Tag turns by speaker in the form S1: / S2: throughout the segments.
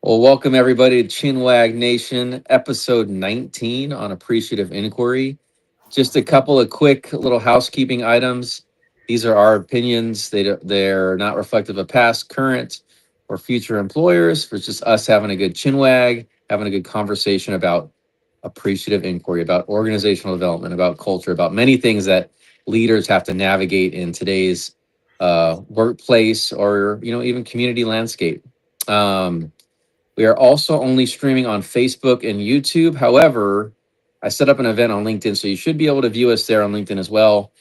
S1: Well, welcome everybody to Chinwag Nation, episode 19 on Appreciative Inquiry. Just a couple of quick little housekeeping items. These are our opinions. They're not reflective of past, current, or future employers. It's just us having a good chinwag, having a good conversation about appreciative inquiry, about organizational development, about culture, about many things that leaders have to navigate in today's workplace or even community landscape. Um, we are also only streaming on Facebook and YouTube. However, I set up an event on LinkedIn, so you should be able to view us there on LinkedIn as well.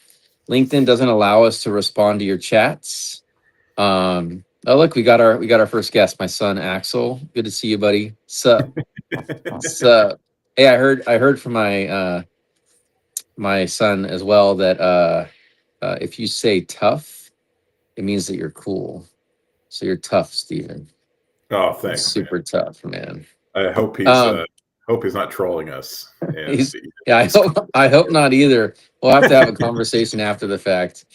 S1: LinkedIn doesn't allow us to respond to your chats. Oh, look, we got our first guest, my son Axel. Good to see you, buddy. Sup? Sup? Hey, I heard from my son as well that if you say tough, it means that you're cool. So you're tough, Steven.
S2: Oh,
S1: It's
S2: thanks, man.
S1: super tough, man.
S2: I
S1: Um,
S2: hope he's not trolling us. And
S1: He's yeah, I hope not either. We'll have to have a conversation after the fact.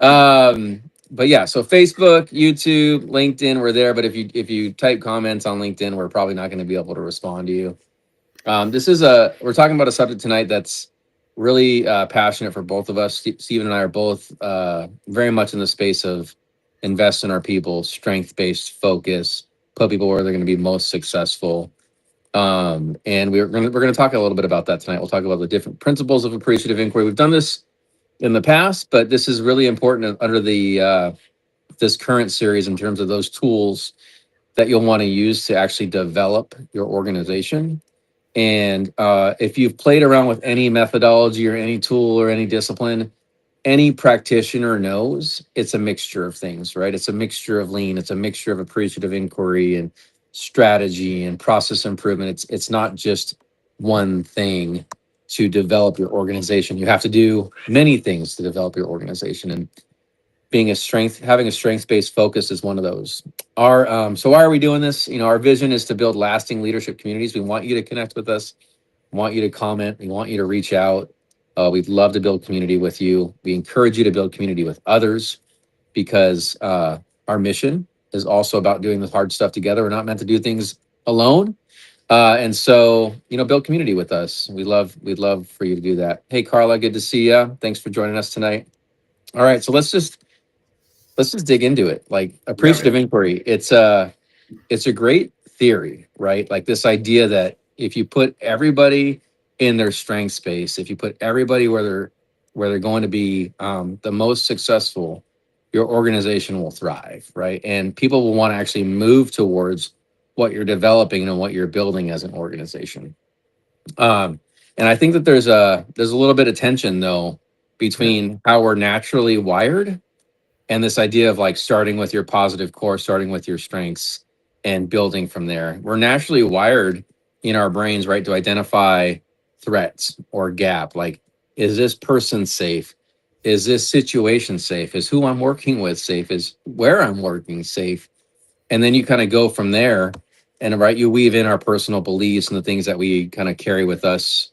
S1: But yeah, so Facebook, YouTube, LinkedIn, we're there. But if you type comments on LinkedIn, we're probably not going to be able to respond to you. We're talking about a subject tonight that's really passionate for both of us. Steven and I are both very much in the space of invest in our people, strength-based focus, put people where they're going to be most successful. And we're gonna talk a little bit about that tonight. We'll talk about the different principles of appreciative inquiry. We've done this in the past, but this is really important under the this current series in terms of those tools that you'll want to use to actually develop your organization. And if you've played around with any methodology or any tool or any discipline, any practitioner knows it's a mixture of things, right? It's a mixture of lean, it's a mixture of appreciative inquiry and strategy and process improvement. It's not just one thing to develop your organization. You have to do many things to develop your organization, and having a strength-based focus is one of those. So why are we doing this? Our vision is to build lasting leadership communities. We want you to connect with us, want you to comment, we want you to reach out. We'd love to build community with you. We encourage you to build community with others because our mission is also about doing the hard stuff together. We're not meant to do things alone. And so, build community with us. We'd love for you to do that. Hey, Carla, good to see you. Thanks for joining us tonight. All right, so let's just dig into it. Like
S2: yeah,
S1: appreciative
S2: man.
S1: inquiry, it's a great theory, right? Like this idea that if you put everybody in their strength space, if you put everybody where they're going to be the most successful, your organization will thrive, right? And people will want to actually move towards what you're developing and what you're building as an organization. Um, and I think that there's a little bit of tension though
S2: Yeah.
S1: between how we're naturally wired and this idea of like starting with your positive core, starting with your strengths and building from there. We're naturally wired in our brains, right, to identify threats or gap. Like, is this person safe? Is this situation safe? Is who I'm working with safe? Is where I'm working safe? And then you kind of go from there, and right, you weave in our personal beliefs and the things that we kind of carry with us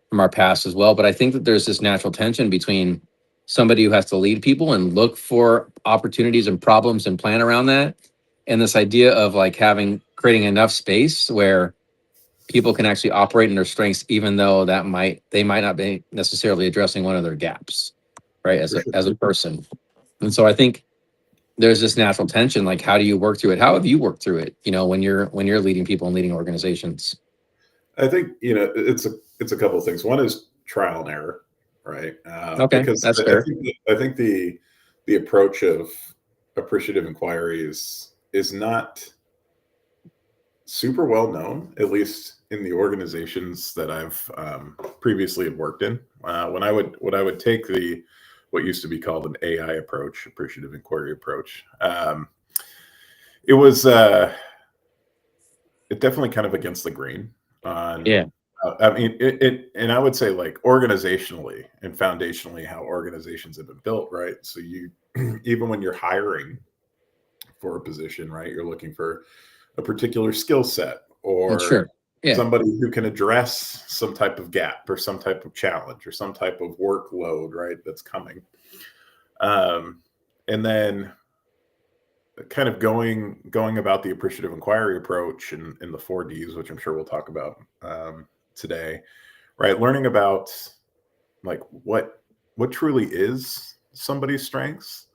S1: from our past as well. But I think that there's this natural tension between somebody who has to lead people and look for opportunities and problems and plan around that, and this idea of like creating enough space where people can actually operate in their strengths, even though they might not be necessarily addressing one of their gaps, right? As
S2: For
S1: a
S2: sure.
S1: as a person. And so I think there's this natural tension. Like, how do you work through it? How have you worked through it? When you're leading people and leading organizations.
S2: I think it's a couple of things. One is trial and error, right?
S1: Okay,
S2: Because
S1: that's
S2: I
S1: fair.
S2: think the approach of appreciative inquiry is not super well known, at least in the organizations that I've previously have worked in. When I would take the what used to be called an AI approach, appreciative inquiry approach, it was it definitely kind of against the grain on.
S1: Yeah,
S2: I mean, and I would say like organizationally and foundationally, how organizations have been built, right? So you, even when you're hiring for a position, right, you're looking for a particular skill set or
S1: sure. Yeah,
S2: somebody who can address some type of gap or some type of challenge or some type of workload, right, that's coming. And then kind of going about the appreciative inquiry approach in the 4Ds, which I'm sure we'll talk about today, right? Learning about like what truly is somebody's strengths.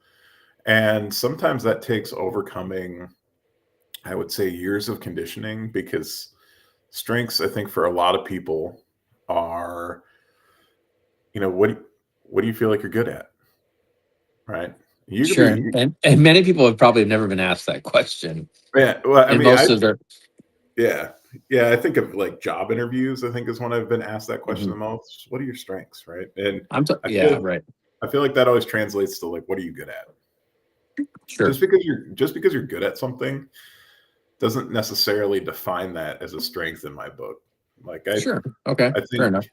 S2: And sometimes that takes overcoming, I would say, years of conditioning, because strengths, I think, for a lot of people are, what do you feel like you're good at? Right. You could
S1: Sure.
S2: be,
S1: And many people have probably never been asked that question.
S2: yeah. Well, I
S1: And
S2: mean,
S1: most of their
S2: yeah. Yeah. I think of like job interviews, I think is when I've been asked that question the
S1: Mhm.
S2: most. What are your strengths? Right. And
S1: Yeah, right.
S2: I feel like that always translates to like, what are you good at?
S1: Sure.
S2: Just because you're good at something doesn't necessarily define that as a strength in my book. Like
S1: Sure. Okay.
S2: I
S1: Fair
S2: think
S1: enough.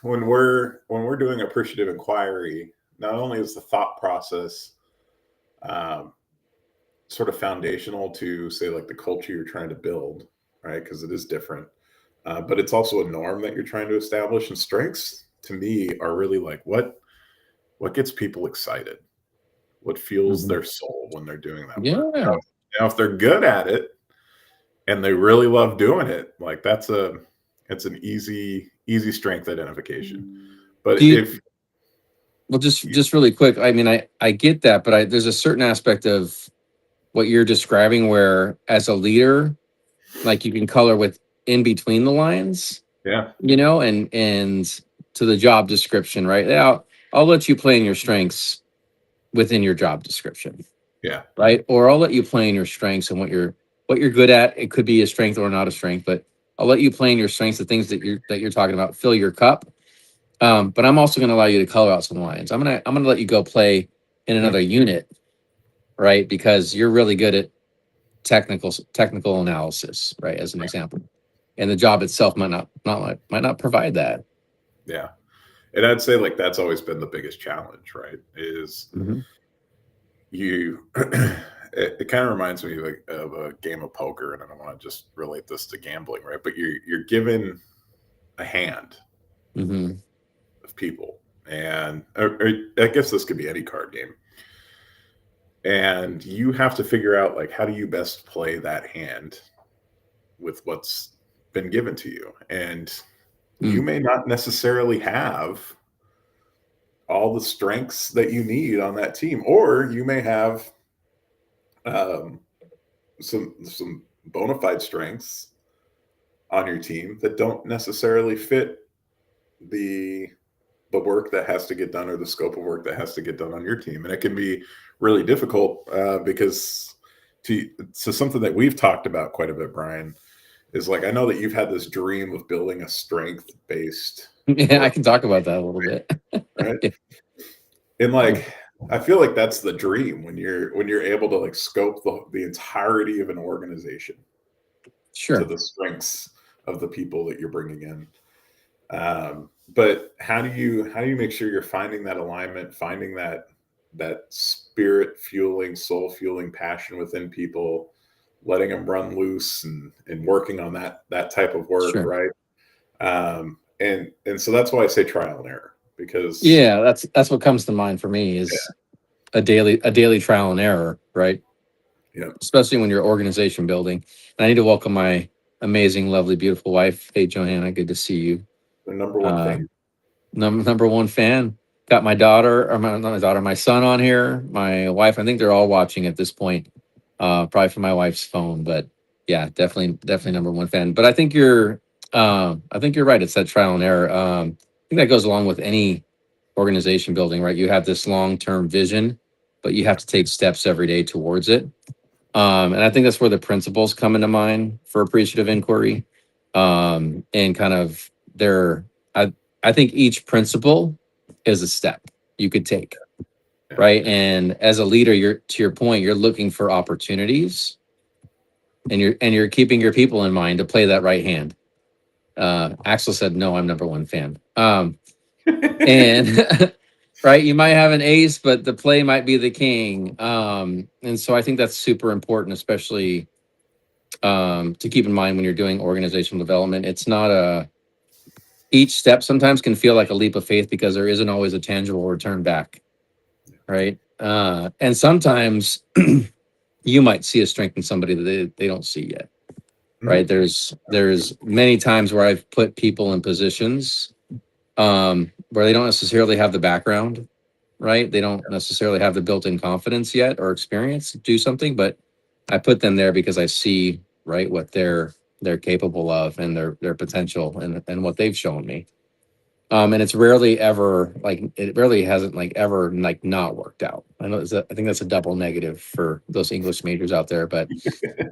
S2: when we're doing appreciative inquiry, not only is the thought process um, sort of foundational to, say, like the culture you're trying to build, right? Because it is different, but it's also a norm that you're trying to establish. And strengths, to me, are really like what gets people excited, what fuels
S1: Mhm.
S2: their soul when they're doing that work.
S1: Yeah.
S2: Now, if they're good at it and they really love doing it, like it's an easy strength identification. But
S1: Do you
S2: if
S1: well just really quick, I mean I get that, but there's a certain aspect of what you're describing where as a leader, like you can color with in between the lines,
S2: yeah,
S1: and to the job description, right? Now I'll let you play in your strengths within your job description,
S2: yeah,
S1: right? Or I'll let you play in your strengths and what you're good at. It could be a strength or not a strength, but I'll let you play in your strengths, the things that you're talking about, fill your cup. But I'm also going to allow you to color out some lines. I'm gonna let you go play in
S2: yeah,
S1: another unit, right? Because you're really good at technical analysis, right? As an example, and the job itself might not provide that.
S2: yeah. And I'd say like that's always been the biggest challenge, right? Is
S1: Mhm.
S2: you it kind of reminds me like of a game of poker, and I don't want to just relate this to gambling, right? But you're given a hand
S1: Mhm.
S2: of people, and or I guess this could be any card game, and you have to figure out like how do you best play that hand with what's been given to you. And you
S1: Mm.
S2: may not necessarily have all the strengths that you need on that team, or you may have um, some bona fide strengths on your team that don't necessarily fit the work that has to get done, or the scope of work that has to get done on your team. And it can be really difficult because so something that we've talked about quite a bit, Brian, is like, I know that you've had this dream of building a strength based
S1: Yeah, I
S2: org,
S1: can talk about that a little bit.
S2: right?
S1: Yeah.
S2: And
S1: Yeah.
S2: like, I feel like that's the dream when you're able to like scope the entirety of an organization to
S1: Sure.
S2: the strengths of the people that you're bringing in. But how do you make sure you're finding that alignment, finding that spirit fueling, soul fueling passion within people, letting them run loose and working on that type of work,
S1: Sure.
S2: right? And so that's why I say trial and error, because
S1: Yeah, that's what comes to mind for me is a daily trial and error, right?
S2: yeah,
S1: Especially when you're organization building. And I need to welcome my amazing, lovely, beautiful wife. Hey, Johanna, good to see you.
S2: the number one
S1: Uh,
S2: thing.
S1: number one fan. Got my daughter, or not my daughter, my son on here. My wife. I think they're all watching at this point. Probably from my wife's phone, but yeah, definitely number one fan. But I think you're right. It's that trial and error. I think that goes along with any organization building, right? You have this long-term vision, but you have to take steps every day towards it. And I think that's where the principles come into mind for appreciative inquiry. And kind of I think each principle is a step you could take,
S2: Yeah,
S1: right? And as a leader, to your point, you're looking for opportunities, and you're keeping your people in mind to play that right hand. Axel said, "No, I'm number one fan." And right, you might have an ace, but the play might be the king. And so I think that's super important, especially to keep in mind when you're doing organizational development. It's not a Each step sometimes can feel like a leap of faith because there isn't always a tangible return back, right? And sometimes you you might see a strength in somebody that they don't see yet. Right. There's many times where I've put people in positions where they don't necessarily have the background, right? They don't necessarily have the built-in confidence yet or experience to do something, but I put them there because I see, right, what they're capable of and their potential and what they've shown me. And it's rarely ever like it rarely hasn't like ever like not worked out. I know I think that's a double negative for those English majors out there, but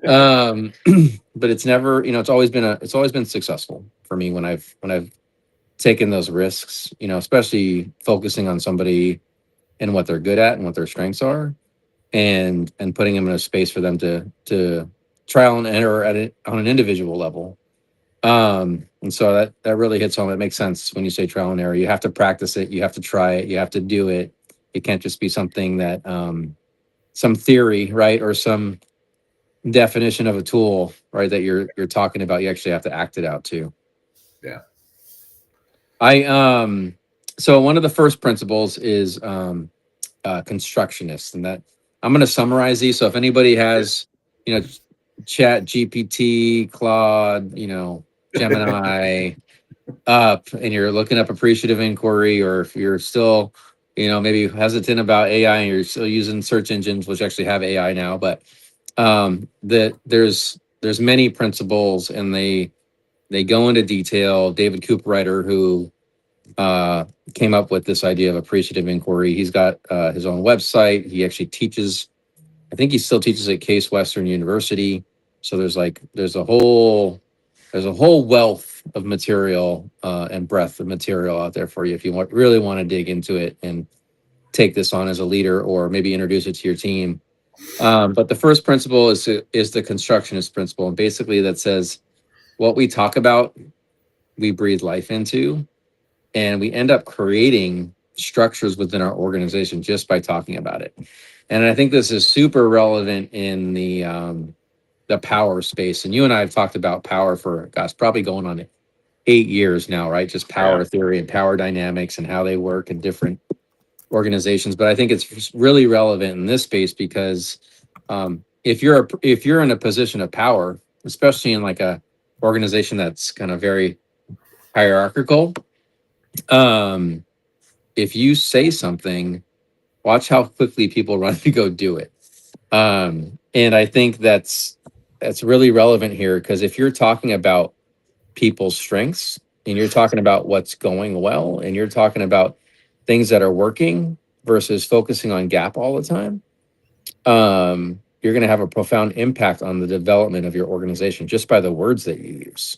S1: um but it's never, it's always been successful for me when I've taken those risks, especially focusing on somebody and what they're good at and what their strengths are, and putting them in a space for them to trial and error at it on an individual level. And so that really hits home. It makes sense when you say trial and error. You have to practice it, you have to try it, you have to do it. It can't just be something that some theory, right, or some definition of a tool, right, that you're talking about. You actually have to act it out too.
S2: Yeah.
S1: So one of the first principles is constructionist, and that I'm going to summarize these. So if anybody has, Chat GPT, Claude, Gemini up, and you're looking up appreciative inquiry, or if you're still, maybe hesitant about AI and you're still using search engines, which actually have AI now, but there's many principles, and they go into detail. David Cooperrider, who came up with this idea of appreciative inquiry, he's got his own website. He actually teaches, I think he still teaches at Case Western University. So there's a whole wealth of material and breadth of material out there for you if you really want to dig into it and take this on as a leader, or maybe introduce it to your team. But the first principle is the constructionist principle, and basically that says what we talk about, we breathe life into, and we end up creating structures within our organization just by talking about it. And I think this is super relevant in the power space. And you and I have talked about power for, gosh, probably going on 8 years now, right? Just power theory and power dynamics and how they work in different organizations. But I think it's really relevant in this space because if you're in a position of power, especially in like a organization that's kind of very hierarchical, if you say something, watch how quickly people run to go do it. And I think that's really relevant here, because if you're talking about people's strengths and you're talking about what's going well and you're talking about things that are working versus focusing on gap all the time, you're going to have a profound impact on the development of your organization just by the words that you use.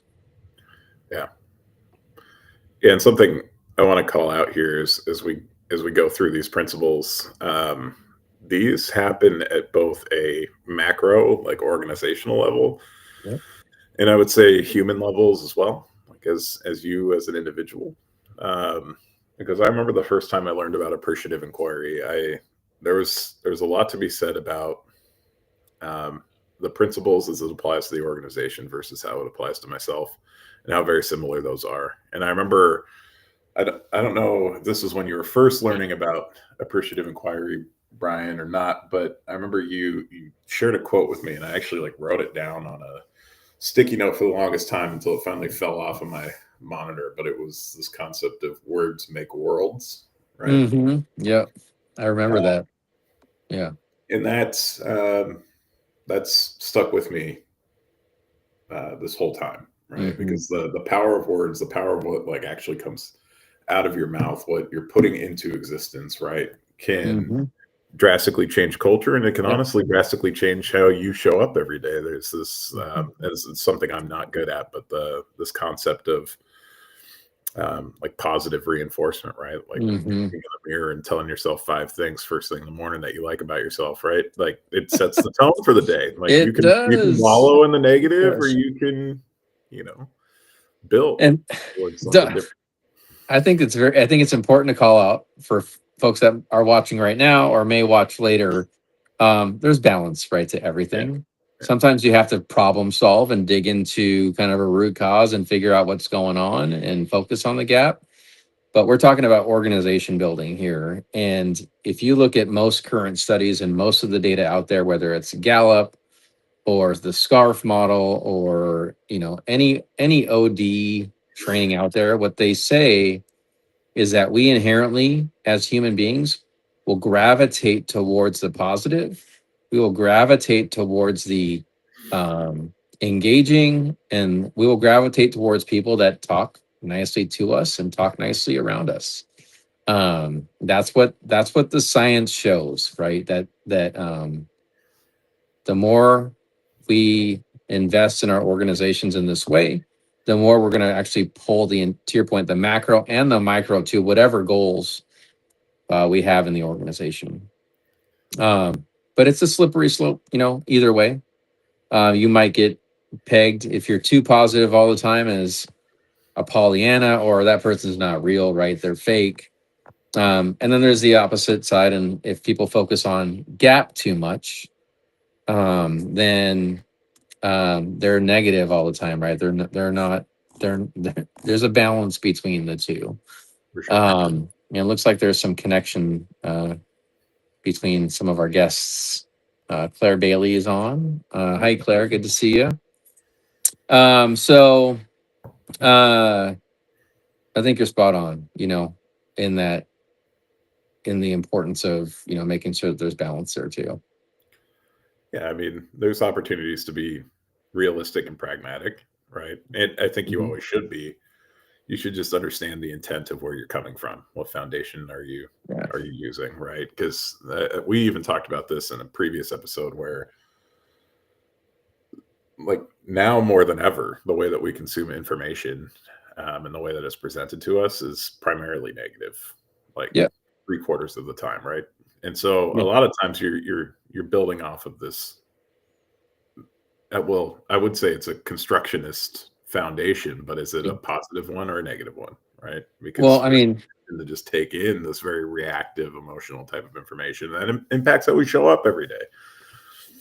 S2: Yeah. Yeah. And something I want to call out here is as we go through these principles, these happen at both a macro, like organizational level,
S1: Yep.
S2: and I would say human levels as well, like as you as an individual. Because I remember the first time I learned about appreciative inquiry, there's a lot to be said about the principles as it applies to the organization versus how it applies to myself, and how very similar those are. And I remember, I don't know if this was when you were first learning about appreciative inquiry, Brian, or not, but I remember you shared a quote with me, and I actually like wrote it down on a sticky note for the longest time until it finally fell off of my monitor. But it was this concept of words make worlds, right?
S1: Mm-hmm. Yeah, I remember that. Yeah,
S2: and that's stuck with me this whole time, right?
S1: Mm-hmm.
S2: Because the power of words, the power of what like actually comes out of your mouth, what you're putting into existence, right, can drastically change culture, and it can honestly drastically change how you show up every day. There's this it's something I'm not good at, but this concept of like positive reinforcement, right? Like looking in the mirror and telling yourself 5 things first thing in the morning that you like about yourself, right? Like it sets the tone for the day. Like you can wallow in the negative, or you can, build
S1: and
S2: towards something different.
S1: I think it's important to call out for folks that are watching right now or may watch later. There's balance, right, to everything. Yeah. Sometimes you have to problem solve and dig into kind of a root cause and figure out what's going on and focus on the gap. but we're talking about organization building here. And if you look at most current studies and most of the data out there, whether it's Gallup or the SCARF model or any OD training out there, what they say is that we inherently, as human beings, will gravitate towards the positive. We will gravitate towards the engaging, and we will gravitate towards people that talk nicely to us and talk nicely around us. That's what the science shows, right? That the more we invest in our organizations in this way, the more we're going to actually pull to your point, the macro and the micro to whatever goals we have in the organization. But it's a slippery slope, either way. You might get pegged if you're too positive all the time as a Pollyanna, or that person's not real, right? They're fake. And then there's the opposite side. And if people focus on gap too much, then they're negative all the time, right? There's a balance between the two.
S2: For sure.
S1: It looks like there's some connection between some of our guests. Claire Bailey is on. Hi, Claire. Good to see you. So I think you're spot on, in the importance of, making sure that there's balance there too.
S2: Yeah, I mean, there's opportunities to be realistic and pragmatic, right? And I think you always should be. You should just understand the intent of where you're coming from. What foundation are you using, right? Because we even talked about this in a previous episode where, like, now more than ever, the way that we consume information and the way that it's presented to us is primarily negative, like 3/4 of the time, right? And so a lot of times you're building off of this. Well, I would say it's a constructionist foundation, but is it a positive one or a negative one, right? Because to just take in this very reactive, emotional type of information that impacts how we show up every day.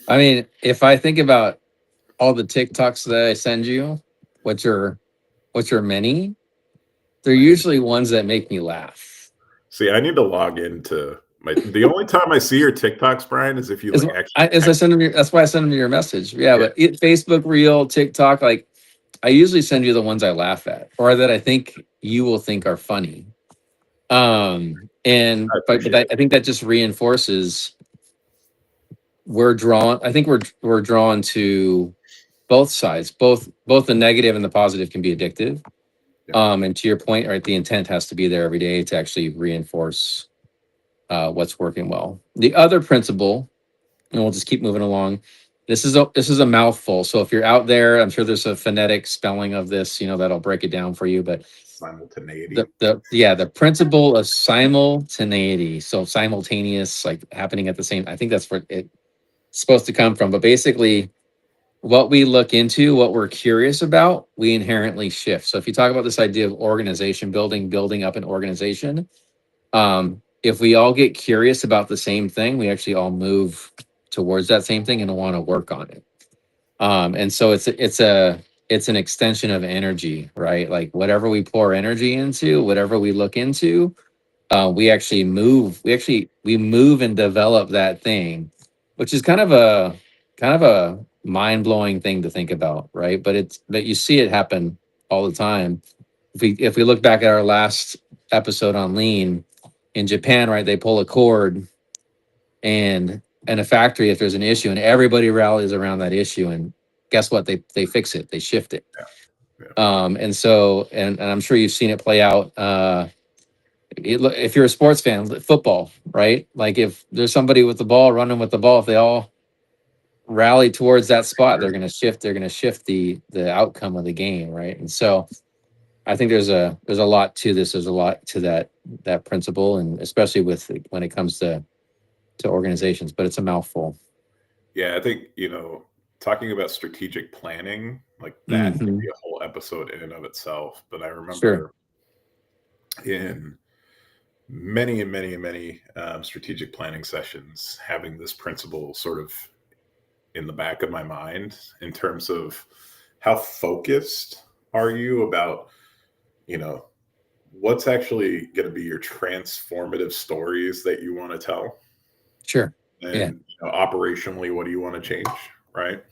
S1: I mean, if I think about all the TikToks that I send you, which are many, they're usually ones that make me laugh.
S2: See, I need to log into the only time I see your TikToks, Brian, is if you
S1: I send them. That's why I send them your message. Yeah. But Facebook Reel, TikTok, like I usually send you the ones I laugh at or that I think you will think are funny. I think that just reinforces we're drawn. I think we're drawn to both sides. Both the negative and the positive can be addictive. And to your point, right, the intent has to be there every day to actually reinforce what's working well. The other principle, and we'll just keep moving along. This is a mouthful. So if you're out there, I'm sure there's a phonetic spelling of this, that'll break it down for you. But
S2: simultaneity.
S1: The principle of simultaneity. So simultaneous, like happening at the same. I think that's where it's supposed to come from. But basically, what we look into, what we're curious about, we inherently shift. So if you talk about this idea of organization building up an organization, if we all get curious about the same thing, we actually all move towards that same thing and want to work on it. And so it's an extension of energy, right? Like whatever we pour energy into, whatever we look into, we actually move. We move and develop that thing, which is kind of a mind-blowing thing to think about, right? But you see it happen all the time. If we look back at our last episode on lean in Japan, right, they pull a cord and in a factory, if there's an issue and everybody rallies around that issue, and guess what, they fix it, they shift it. And so and I'm sure you've seen it play out. If you're a sports fan, football, right? Like if there's somebody with the ball running with the ball, if they all rally towards that spot, they're going to shift the outcome of the game, right? And so I think there's a lot to this. There's a lot to that principle, and especially when it comes to organizations, but it's a mouthful.
S2: Yeah, I think, talking about strategic planning, like that could be a whole episode in and of itself. But I remember in many and many and many strategic planning sessions having this principle sort of in the back of my mind in terms of how focused are you about, what's actually going to be your transformative stories that you want to tell?
S1: Sure.
S2: And operationally, what do you want to change? Right?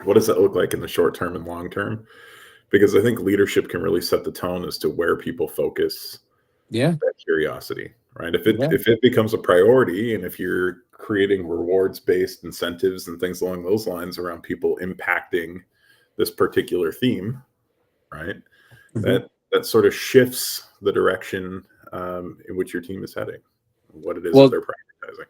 S2: What does that look like in the short term and long term? Because I think leadership can really set the tone as to where people focus that curiosity, right? If it becomes a priority, and if you're creating rewards-based incentives and things along those lines around people impacting this particular theme, right? That sort of shifts the direction in which your team is heading, what it is that they're prioritizing.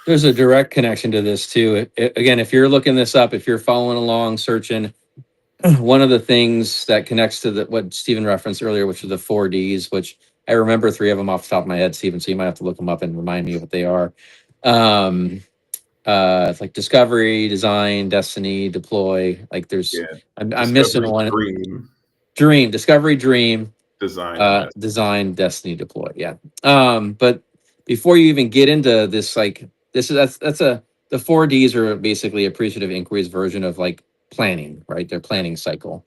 S1: There's a direct connection to this too. Again, if you're looking this up, if you're following along, searching, one of the things that connects to what Steven referenced earlier, which are the 4Ds, which I remember 3 of them off the top of my head, Steven, so you might have to look them up and remind me what they are. It's like discovery, design, destiny, deploy. Like there's, I'm missing one. Discovery, dream, design, destiny, deploy. Yeah. But before you even get into this, like the 4Ds are basically appreciative inquiry's version of like planning, right? Their planning cycle.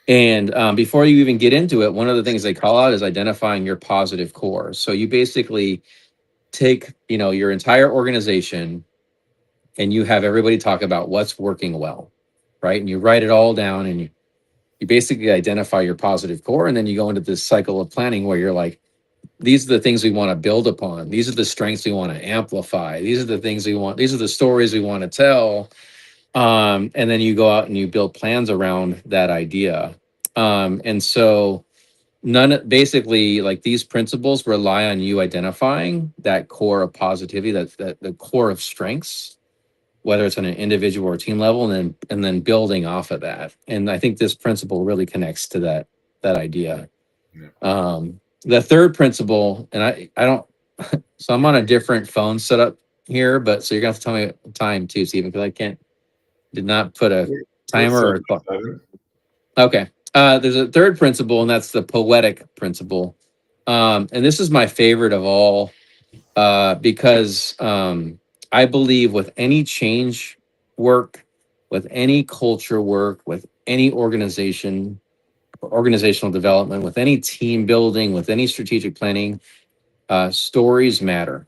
S1: And before you even get into it, one of the things they call out is identifying your positive core. So you basically take, your entire organization and you have everybody talk about what's working well, right? And you write it all down and you basically identify your positive core. And then you go into this cycle of planning where you're like, these are the things we want to build upon. These are the strengths we want to amplify. These are the things we want. These are the stories we want to tell. And then you go out and you build plans around that idea. And so basically like these principles rely on you identifying that core of positivity, that the core of strengths, whether it's on an individual or team level, and then building off of that. And I think this principle really connects to that idea. The third principle, and I don't, so I'm on a different phone setup here, but so you're gonna have to tell me time too, Steven, because did not put a timer or clock. Okay. There's a third principle, and that's the poetic principle. And this is my favorite of all, because I believe with any change work, with any culture work, with any organizational development, with any team building, with any strategic planning, stories matter.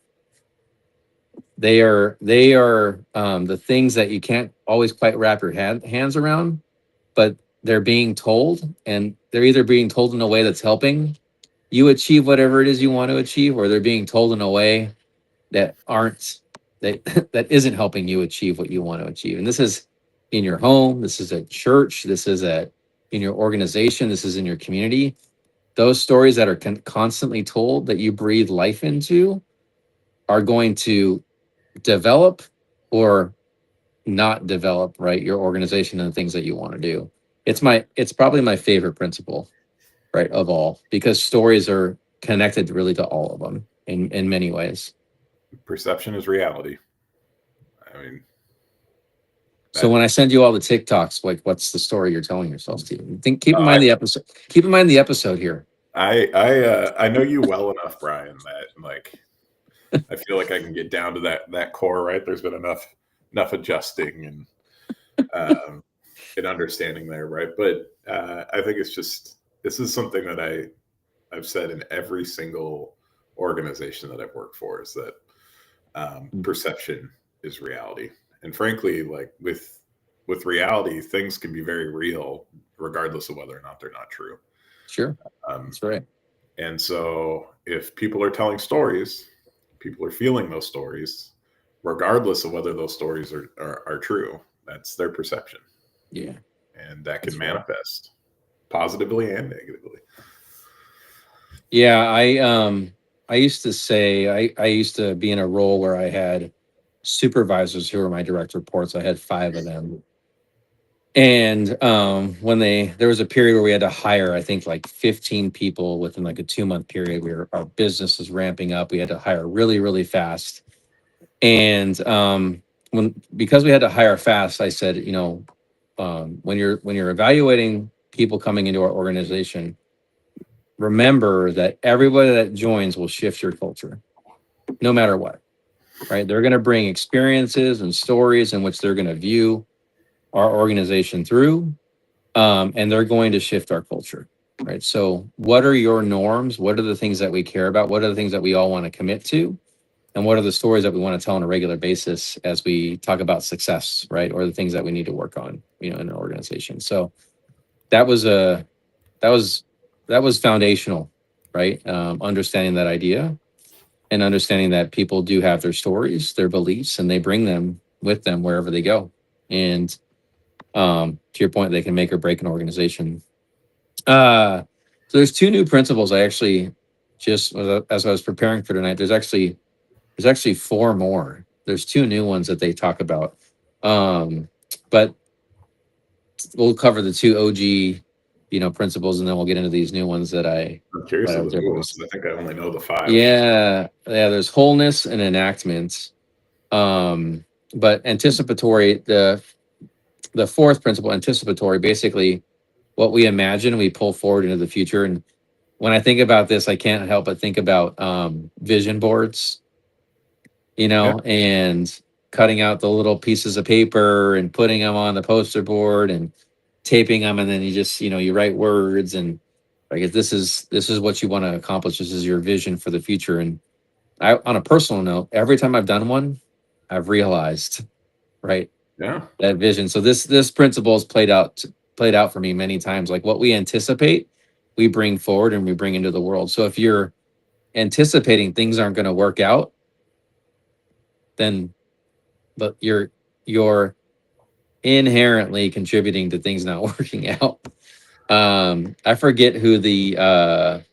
S1: They are the things that you can't always quite wrap your hands around, but they're being told, and they're either being told in a way that's helping you achieve whatever it is you want to achieve, or they're being told in a way that that isn't helping you achieve what you want to achieve. And this is in your home, this is at church, this is in your organization, this is in your community. Those stories that are constantly told, that you breathe life into, are going to develop or not develop, right, your organization and the things that you want to do. It's probably my favorite principle, right, of all, because stories are connected really to all of them in many ways.
S2: Perception is reality. I mean,
S1: so when I send you all the TikToks, like, what's the story you're telling yourself, Steven? Keep in mind the episode. Keep in mind the episode here.
S2: I know you well enough, Brian, that like I feel like I can get down to that core, right? There's been enough adjusting and understanding there, right? But I think it's just, this is something that I've said in every single organization that I've worked for, is that perception is reality. And frankly, like with reality, things can be very real regardless of whether or not they're not true.
S1: Sure. That's right.
S2: And so if people are telling stories, people are feeling those stories, regardless of whether those stories are true. That's their perception.
S1: Yeah.
S2: And that can manifest positively and negatively.
S1: Yeah, I used to say I used to be in a role where I had supervisors who were my direct reports. I had 5 of them. And when there was a period where we had to hire, I think like 15 people within like a 2-month period. Our business was ramping up. We had to hire really, really fast. And because we had to hire fast, I said, when you're evaluating people coming into our organization, remember that everybody that joins will shift your culture, no matter what, right? They're going to bring experiences and stories in which they're going to view our organization through, and they're going to shift our culture. right? So what are your norms? What are the things that we care about? What are the things that we all want to commit to? And what are the stories that we want to tell on a regular basis as we talk about success, right? Or the things that we need to work on, in an organization. So that was a that was that was foundational, right? Understanding that idea and understanding that people do have their stories, their beliefs, and they bring them with them wherever they go. And to your point, they can make or break an organization. So there's two new principles I actually just as I was preparing for tonight. There's actually four more. There's two new ones that they talk about. But we'll cover the two OG, principles, and then we'll get into these new ones that
S2: I'm curious
S1: I
S2: of
S1: was
S2: the new
S1: able
S2: ones.
S1: to.
S2: I think I only know the 5.
S1: Yeah. There's wholeness and enactment. But anticipatory, the fourth principle, anticipatory, basically what we imagine, we pull forward into the future. And when I think about this, I can't help but think about vision boards,
S2: Yeah.
S1: and cutting out the little pieces of paper and putting them on the poster board and taping them, and then you just you write words, and like this is what you want to accomplish. This is your vision for the future. And on a personal note, every time I've done one, I've realized, right,
S2: Yeah.
S1: that vision. So this principle has played out for me many times. Like what we anticipate, we bring forward and we bring into the world. So if you're anticipating things aren't going to work out, then but you're inherently contributing to things not working out. I forget who the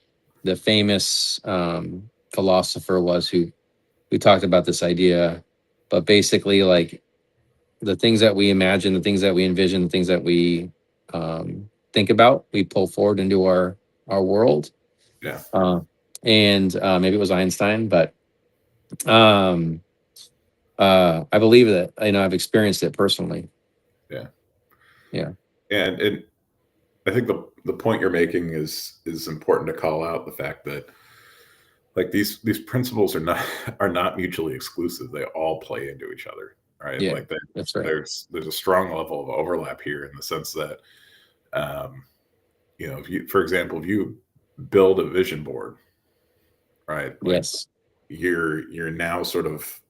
S1: famous philosopher was who talked about this idea, but basically, like, the things that we imagine, the things that we envision, the things that we think about, we pull forward into our world.
S2: Yeah.
S1: And maybe it was Einstein, but um, I believe that I've experienced it personally.
S2: Yeah.
S1: Yeah.
S2: And I think the point you're making is important to call out the fact that, like, these principles are not mutually exclusive. They all play into each other, right?
S1: Yeah,
S2: Like,
S1: that's right.
S2: there's a strong level of overlap here in the sense that, if you, for example, if you build a vision board, right, like,
S1: Yes.
S2: you're now sort of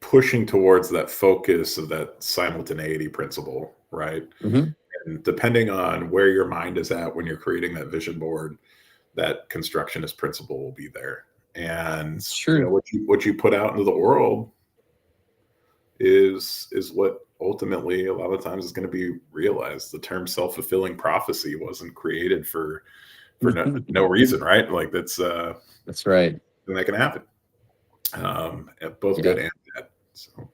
S2: pushing towards that focus of that simultaneity principle, right?
S1: Hmm.
S2: And depending on where your mind is at when you're creating that vision board, that constructionist principle will be there. And
S1: It's true.
S2: what you put out into the world is what ultimately a lot of times is going to be realized. The term self-fulfilling prophecy wasn't created for no reason, right? Like, that's
S1: That's right.
S2: that can happen. Both
S1: Yeah.
S2: good and bad. So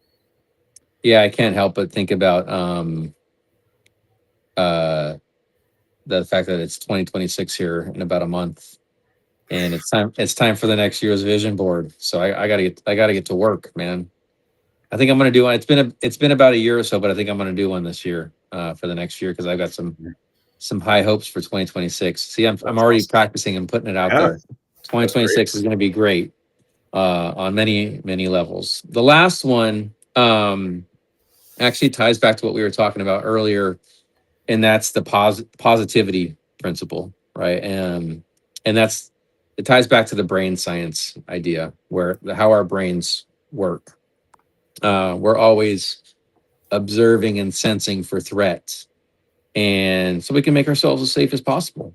S1: Yeah, I can't help but think about uh the fact that it's 2026 here in about a month, and it's time for the next year's vision board. So I gotta get to work, man. I think I'm gonna do one. It's been about a year or so, but I think I'm gonna do one this year, for the next year, because I've got some high hopes for 2026. See, I'm
S2: that's
S1: already
S2: awesome.
S1: practicing and putting it out
S2: Yeah,
S1: there.
S2: that's great.
S1: 2026 is gonna be great on many levels. The last one actually ties back to what we were talking about earlier, and that's the positivity principle, right? And it ties back to the brain science idea, where how our brains work. We're always observing and sensing for threats, and so we can make ourselves as safe as possible.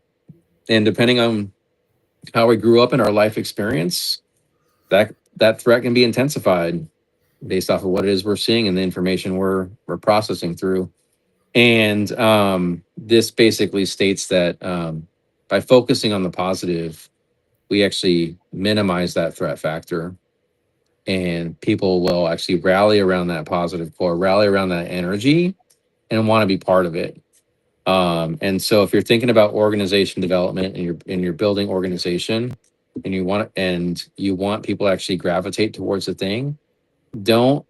S1: And depending on how we grew up in our life experience, that threat can be intensified based off of what it is we're seeing and the information we're processing through. And this basically states that by focusing on the positive, we actually minimize that threat factor, and people will actually rally around that positive core, rally around that energy, and want to be part of it. And so, if you're thinking about organization development and you're building organization, and you want people to actually gravitate towards the thing, don't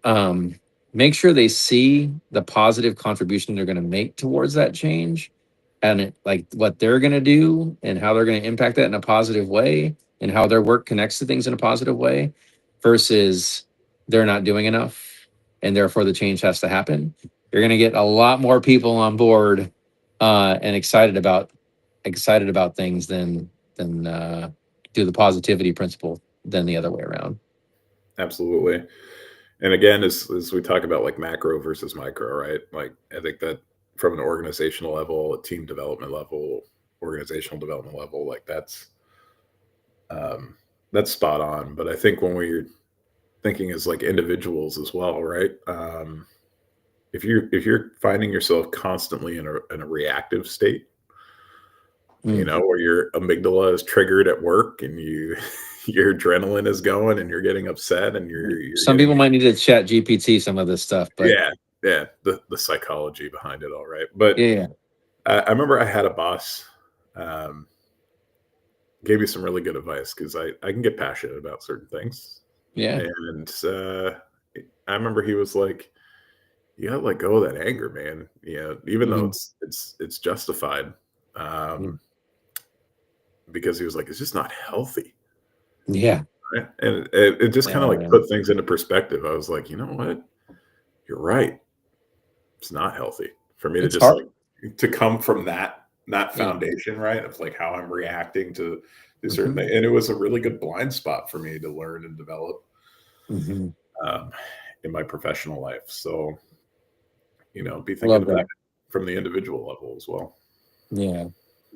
S1: make sure they see the positive contribution they're going to make towards that change, and like what they're going to do and how they're going to impact that in a positive way, and how their work connects to things in a positive way, versus they're not doing enough and therefore the change has to happen. You're going to get a lot more people on board and excited about things than do the positivity principle than the other way around.
S2: Absolutely. And again, as we talk about like macro versus micro, right? Like I think that from an organizational level, a team development level, organizational development level, like that's spot on. But I think when we're thinking as like individuals as well, right? If you're finding yourself constantly in a reactive state, you know, where your amygdala is triggered at work and your adrenaline is going and you're getting upset and you're
S1: Some
S2: getting,
S1: people might need to chat GPT some of this stuff, but
S2: yeah, the psychology behind it all, right? But
S1: yeah,
S2: I remember I had a boss um, gave me some really good advice because I can get passionate about certain things,
S1: yeah,
S2: and I remember he was like, "You gotta let go of that anger, man. You know, even though
S1: mhm,
S2: it's justified." Um, because he was like, "It's just not healthy."
S1: yeah,
S2: Right? And it just kind of like
S1: yeah.
S2: put things into perspective. I was like, you know what? You're right. It's not healthy for me to
S1: It's
S2: just
S1: hard.
S2: like to come from that
S1: Yeah.
S2: foundation, right? Of like how I'm reacting to certain
S1: Hmm.
S2: things. And it was a really good blind spot for me to learn and develop
S1: Hmm.
S2: um, in my professional life. So, you know, be
S1: I
S2: thinking
S1: love
S2: about it
S1: that.
S2: from the individual level as well.
S1: Yeah.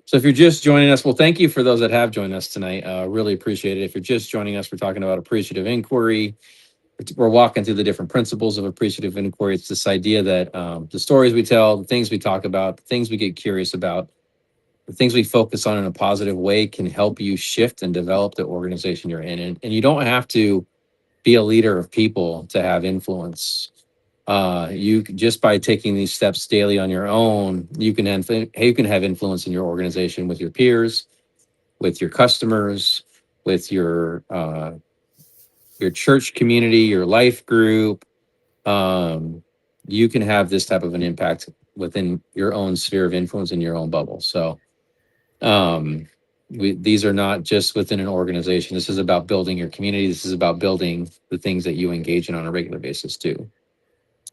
S1: So if you're just joining us, well, thank you for those that have joined us tonight. Really appreciate it. If you're just joining us, we're talking about appreciative inquiry. We're walking through the different principles of appreciative inquiry. It's this idea that the stories we tell, the things we talk about, the things we get curious about, the things we focus on in a positive way can help you shift and develop the organization you're in. And you don't have to be a leader of people to have influence. Just by taking these steps daily on your own, you can have influence in your organization with your peers, with your customers, with your church community, your life group. um, you can have this type of an impact within your own sphere of influence in your own bubble. So um, these are not just within an organization. This is about building your community. This is about building the things that you engage in on a regular basis too.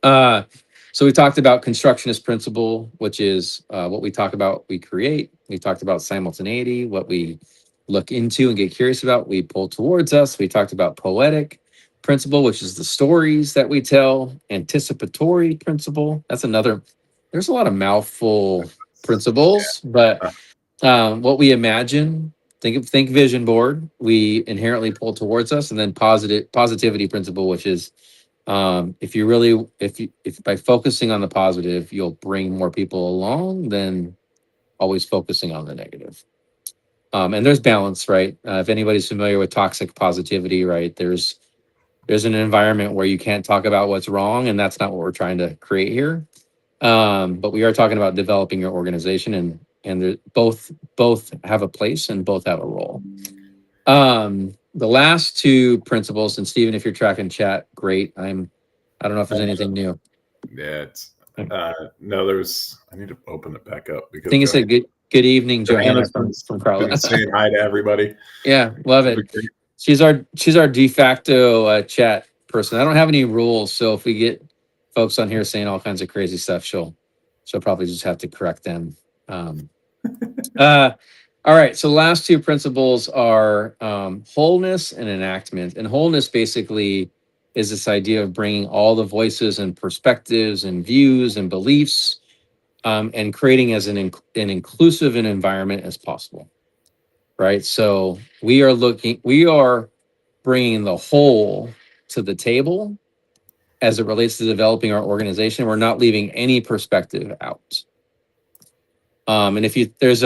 S1: Uh, so we talked about constructionist principle, which is what we talk about, we create. We talked about simultaneity, what we look into and get curious about, we pull towards us. We talked about poetic principle, which is the stories that we tell. Anticipatory principle. That's another. There's a lot of mouthful principles, but
S2: Uh,
S1: what we imagine, think vision board. We inherently pull towards us, and then positivity principle, which is if by focusing on the positive, you'll bring more people along than always focusing on the negative. And there's balance, right? If anybody's familiar with toxic positivity, right? There's an environment where you can't talk about what's wrong, and that's not what we're trying to create here. But we are talking about developing your organization, and both have a place and both have a role. The last two principles, and Stephen, if you're tracking chat, great. I don't know if there's anything new.
S2: yeah, it's
S1: I
S2: no, I need to open it back up because
S1: think it said good evening, Johanna
S2: Johanna's
S1: from Carla.
S2: been saying hi to everybody.
S1: Yeah, love
S2: That'd be
S1: it.
S2: great.
S1: She's our de facto chat person. I don't have any rules, so if we get folks on here saying all kinds of crazy stuff, she'll probably just have to correct them. Um, uh, all right. So the last two principles are wholeness and enactment. And wholeness basically is this idea of bringing all the voices and perspectives and views and beliefs and creating as an inclusive an environment as possible. Right. So we are bringing the whole to the table as it relates to developing our organization. We're not leaving any perspective out. And if you there's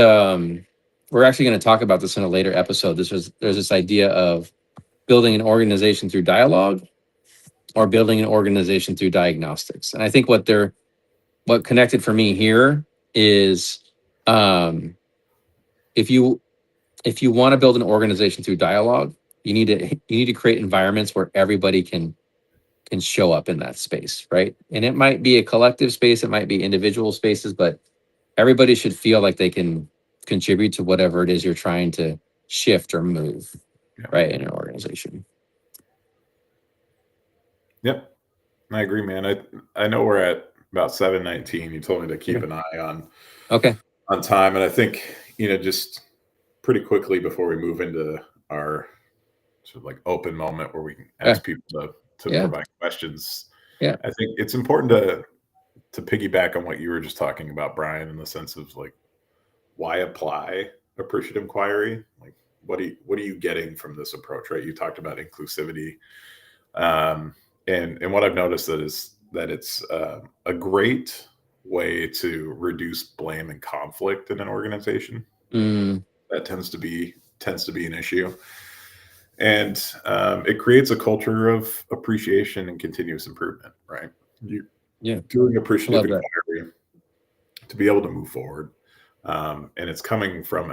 S1: we're actually going to talk about this in a later episode. There's this idea of building an organization through dialogue or building an organization through diagnostics. And I think what connected for me here is um, if you want to build an organization through dialogue, you need to create environments where everybody can show up in that space, right? And it might be a collective space, it might be individual spaces, but everybody should feel like they can contribute to whatever it is you're trying to shift or move,
S2: Yeah.
S1: right, in an organization.
S2: Yep. I agree, man. I know we're at about 7:19. You told me to keep an eye on time, and I think just pretty quickly before we move into our sort of like open moment where we can ask people to provide questions.
S1: Yeah,
S2: I think it's important to piggyback on what you were just talking about, Brian, in the sense of like, why apply appreciative inquiry? Like, what are you getting from this approach, right? You talked about inclusivity, and what I've noticed that it's a great way to reduce blame and conflict in an organization. That tends to be an issue, and it creates a culture of appreciation and continuous improvement, right? Doing appreciative inquiry to be able to move forward, and it's coming from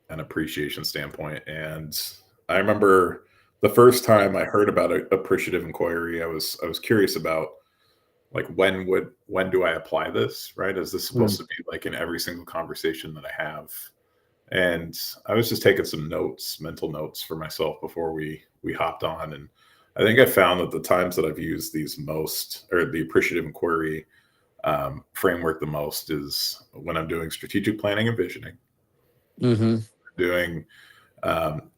S2: an appreciation standpoint. And I remember the first time I heard about appreciative inquiry, I was curious about, like, when do I apply this, right? Is this supposed to be like in every single conversation that I have? And I was just taking some mental notes for myself before we hopped on. And I think I found that the times that I've used the appreciative inquiry framework the most is when I'm doing strategic planning and visioning, doing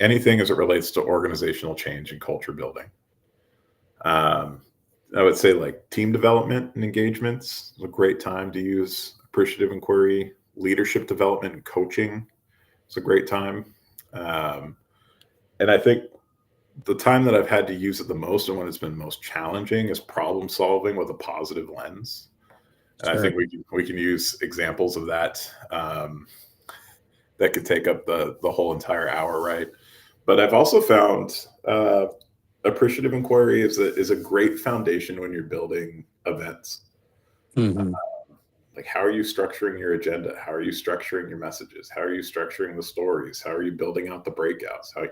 S2: anything as it relates to organizational change and culture building. I would say like team development and engagements is a great time to use appreciative inquiry. Leadership development and coaching is a great time. And I think the time that I've had to use it the most and when it's been most challenging is problem solving with a positive lens. And I think we can use examples of that that could take up the whole entire hour, right? But I've also found appreciative inquiry is a great foundation when you're building events. Like, how are you structuring your agenda? How are you structuring your messages? How are you structuring the stories? How are you building out the breakouts? How,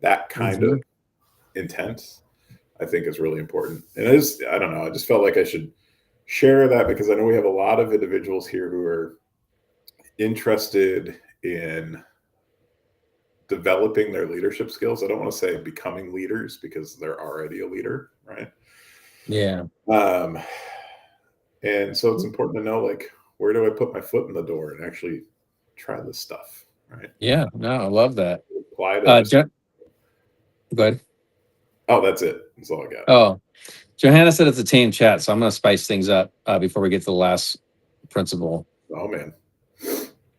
S2: that kind of intent, I think, is really important. And I don't know, I just felt like I should share that because I know we have a lot of individuals here who are interested in developing their leadership skills. I don't want to say becoming leaders because they're already a leader, right?
S1: Yeah.
S2: And so it's important to know, like, where do I put my foot in the door and actually try this stuff, right?
S1: Yeah, no, I love that.
S2: Apply
S1: to go ahead.
S2: Oh, that's it. That's all I got.
S1: Oh, Johanna said it's a tame chat, so I'm going to spice things up before we get to the last principle.
S2: Oh, man.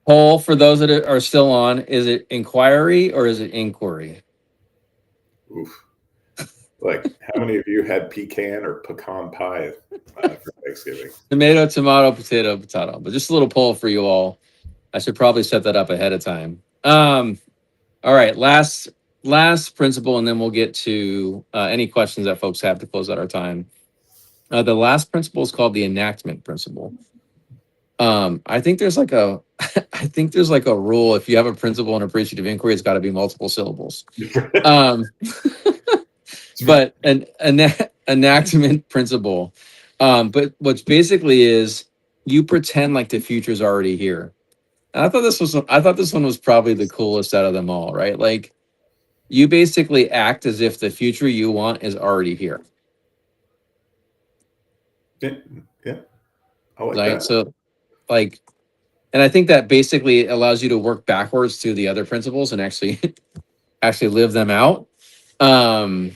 S1: Poll for those that are still on: is it inquiry or is it inquiry?
S2: Oof. Like, how many of you had pecan or pecan pie for Thanksgiving?
S1: Tomato, potato. But just a little poll for you all. I should probably set that up ahead of time. All right, last principle, and then we'll get to any questions that folks have to close out our time. The last principle is called the enactment principle. I think there's like a rule. If you have a principle in appreciative inquiry, it's got to be multiple syllables. But an enactment principle. But what's basically is you pretend like the future's already here. And I thought this one was probably the coolest out of them all, right? Like, you basically act as if the future you want is already here.
S2: Yeah. I like
S1: Right?
S2: that.
S1: So, like, and I think that basically allows you to work backwards to the other principles and actually live them out, and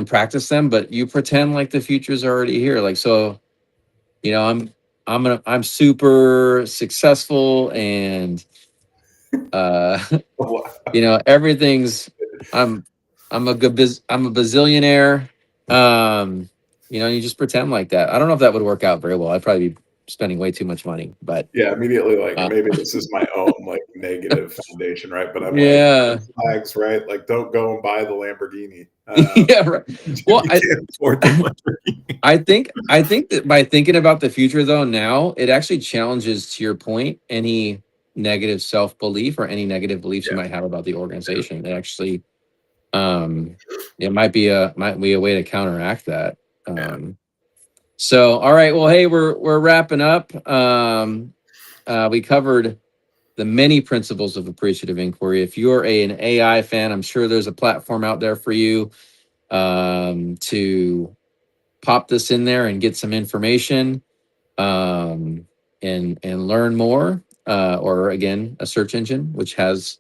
S1: practice them. But you pretend like the future is already here. Like, so, I'm super successful and everything's I'm a bazillionaire. You just pretend like that. I don't know if that would work out very well. I'd probably be spending way too much money, but
S2: yeah, immediately like maybe this is my own like negative foundation, right? But I'm
S1: like
S2: flags, right? Like, don't go and buy the Lamborghini.
S1: Yeah, right. Well, I think that by thinking about the future though, now it actually challenges, to your point, any negative self-belief or any negative beliefs you might have about the organization. It actually it might be a way to counteract that. So all right, well, hey, we're wrapping up. We covered the many principles of appreciative inquiry. If you're an AI fan, I'm sure there's a platform out there for you to pop this in there and get some information, and learn more, or again, a search engine which has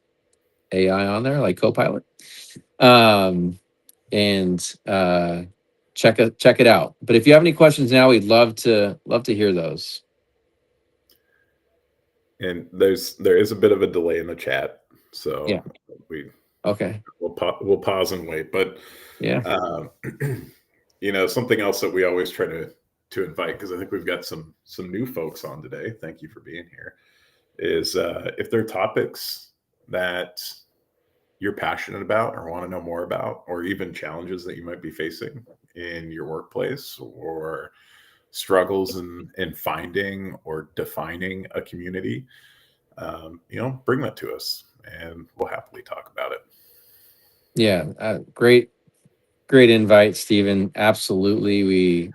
S1: AI on there like Copilot, and check it out. But if you have any questions now, we'd love to hear those.
S2: And there is a bit of a delay in the chat, so
S1: Yeah. Okay.
S2: we'll pause and wait. But
S1: yeah,
S2: something else that we always try to invite, because I think we've got some new folks on today. Thank you for being here. Is if there are topics that you're passionate about or want to know more about, or even challenges that you might be facing in your workplace, or struggles in finding or defining a community, bring that to us and we'll happily talk about it.
S1: Yeah, great invite, Steven. Absolutely.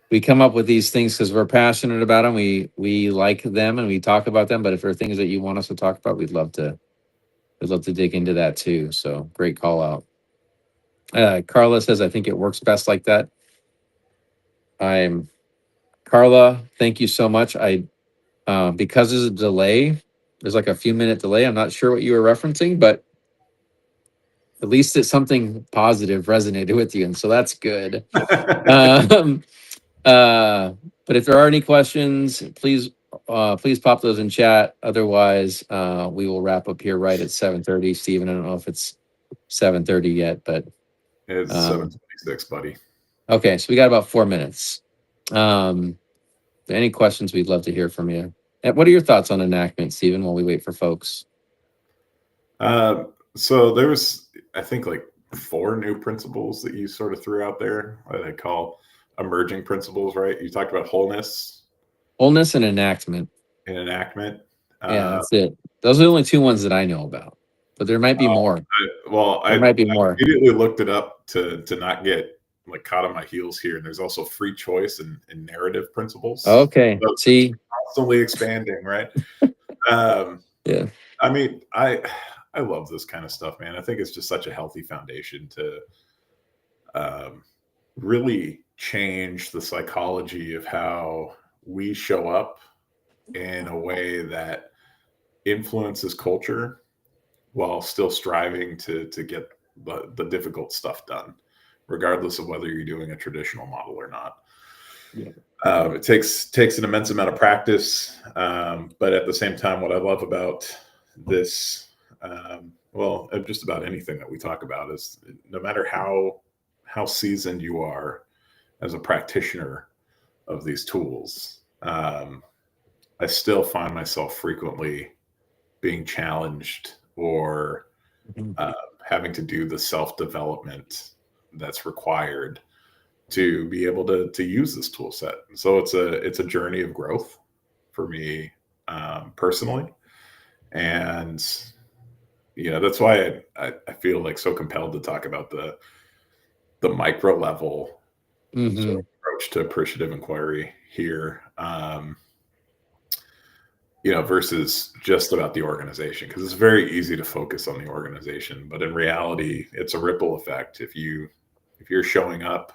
S1: We come up with these things because we're passionate about them. We like them and we talk about them. But if there are things that you want us to talk about, we'd love to dig into that too. So great call out. Carla says, I think it works best like that. Carla, thank you so much. Because there's a delay, there's like a few minute delay. I'm not sure what you were referencing, but at least it's something positive resonated with you. And so that's good. But if there are any questions, please pop those in chat. Otherwise, we will wrap up here right at 7:30. Steven, I don't know if it's 7:30 yet, but
S2: it's 7:26, buddy.
S1: Okay, so we got about 4 minutes. Any questions, we'd love to hear from you. And what are your thoughts on enactment, Steven, while we wait for folks?
S2: So there was, I think, like 4 new principles that you sort of threw out there that I call emerging principles, right? You talked about wholeness
S1: and enactment.
S2: Yeah,
S1: that's it. Those are the only 2 ones that I know about, but there might be more.
S2: I
S1: might be more.
S2: immediately looked it up to not get like caught on my heels here. And there's also free choice and narrative principles.
S1: Okay.
S2: So
S1: see,
S2: constantly expanding, right?
S1: Yeah.
S2: I mean, I love this kind of stuff, man. I think it's just such a healthy foundation to really change the psychology of how we show up in a way that influences culture while still striving to get the difficult stuff done, regardless of whether you're doing a traditional model or not.
S1: Yeah.
S2: It takes an immense amount of practice, but at the same time, what I love about this, just about anything that we talk about, is no matter how seasoned you are as a practitioner of these tools, I still find myself frequently being challenged or having to do the self-development that's required to be able to use this tool set. So it's a journey of growth for me personally. And that's why I feel like so compelled to talk about the micro level sort of approach to appreciative inquiry here, versus just about the organization, because it's very easy to focus on the organization, but in reality, it's a ripple effect. If you're showing up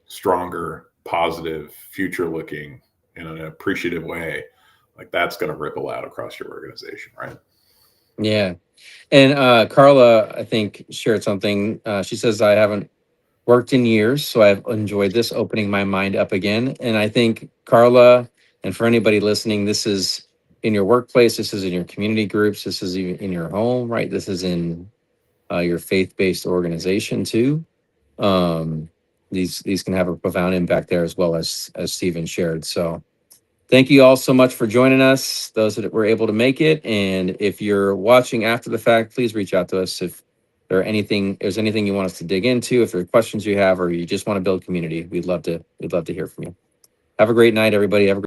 S2: stronger, positive, future looking in an appreciative way, like that's going to ripple out across your organization, right?
S1: Yeah. And Carla, I think, shared something. She says, I haven't worked in years, so I've enjoyed this, opening my mind up again. And I think, Carla, and for anybody listening, this is in your workplace, this is in your community groups, this is in your home, right? This is in your faith-based organization too. These can have a profound impact there, as well as Steven shared. So thank you all so much for joining us, those that were able to make it. And if you're watching after the fact, please reach out to us if there's anything you want us to dig into, if there are questions you have, or you just want to build community. We'd love to hear from you. Have a great night, everybody. Have a great